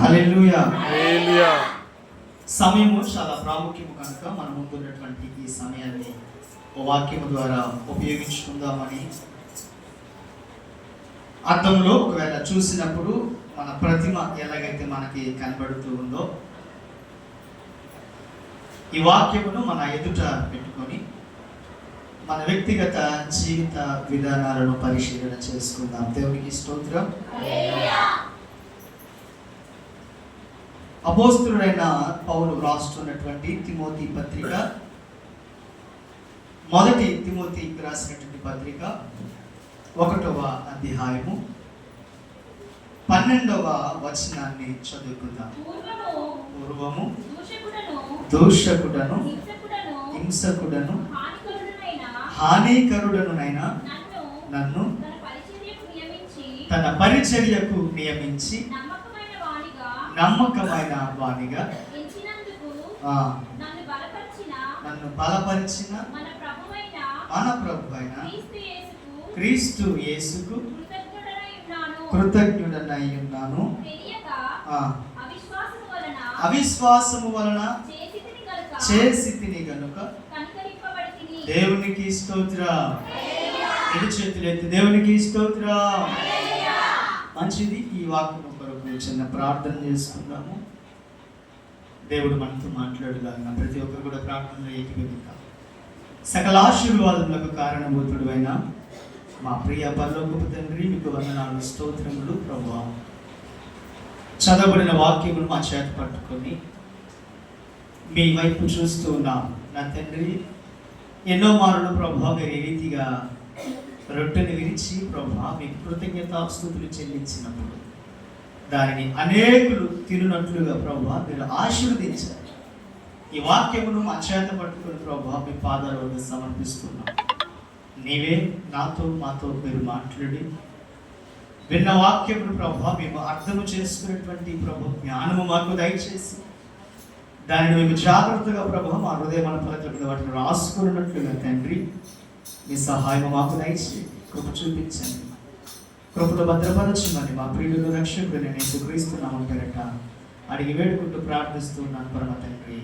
హల్లెలూయా. హల్లెలూయా. సమయము చాలా ప్రాముఖ్యము కనుక మన ముందున్నటువంటి ఈ సమయాన్ని వాక్యము ద్వారా ఉపయోగించుకుందామని, అద్దంలో ఒకవేళ చూసినప్పుడు మన ప్రతిమ ఎలాగైతే మనకి కనబడుతూ ఉందో ఈ వాక్యమును మన ఎదుట పెట్టుకొని మన వ్యక్తిగత జీవిత విధానాలను పరిశీలన చేసుకుందాం. దేవునికి స్తోత్రం. అపోస్తలుడైన పౌలు రాస్తున్నటువంటి తిమోతి పత్రిక, మొదటి తిమోతికి రాసినటువంటి పత్రిక 1వ అధ్యాయము 12వ వచనాన్ని చదువుకుందాం. పూర్వము దూషకుడను హింసకుడను హానికరుడనునైనా నన్ను తన పరిచర్యకు నియమించి నమ్మకమైన వానిగా నన్ను బలపరిచిన మన ప్రభువైన క్రీస్తు యేసుకు కృతజ్ఞుడనై ఉన్నాను. అవిశ్వాసము వలన చేసితిని గనుక దేవునికి స్తోత్రం. రెండు చేతులెత్తి దేవునికి స్తోత్రం. మంచిది. ఈ వాక్యం కొరకు చిన్న ప్రార్థన చేసుకుందాము. దేవుడు మనతో మాట్లాడుగాక. ప్రతి ఒక్కరు కూడా ప్రార్థనలో ఏకీభవిద్దాం. సకల ఆశీర్వాదములకు కారణభూతుడు అయిన మా ప్రియ పరలోకపు తండ్రి, మీకు వందనాలు, స్తోత్రములు. ప్రభువా, చదవబడిన వాక్యములు మా చేత పట్టుకొని మీ వైపు చూస్తూ ఉన్నాం. నా తండ్రి, ఎన్నో మారులు ప్రభువా మీరు ఏ రీతిగా రొట్టెని విరిచి ప్రభువా మీకు కృతజ్ఞతాస్తుతులు చెల్లించినప్పుడు దానిని అనేకులు తినునట్లుగా ప్రభువా మీరు ఆశీర్వదించారు. ఈ వాక్యమును మా చేత పట్టుకుని ప్రభువా మీ పాదాల వద్ద సమర్పిస్తున్నాం. నీవే నాతో మాతో మీరు మాట్లాడి విన్న వాక్యమును ప్రభువా మేము అర్థము చేసుకునేటువంటి ప్రభు జ్ఞానము మాకు దయచేసి దానిని మేము జాగ్రత్తగా ప్రభువా మా హృదయమైన పలకల వాటిని రాసుకున్నట్లుగా తండ్రి మీ సహాయం మాకు దయచేసి కృప చూపించండి. కృపలో భద్రపరచమని మా ప్రియుడు రక్షకుడు నేను యేసుక్రీస్తు నామమున పేరట అడిగి వేడుకుంటూ ప్రార్థిస్తున్నాను పరమ తండ్రి.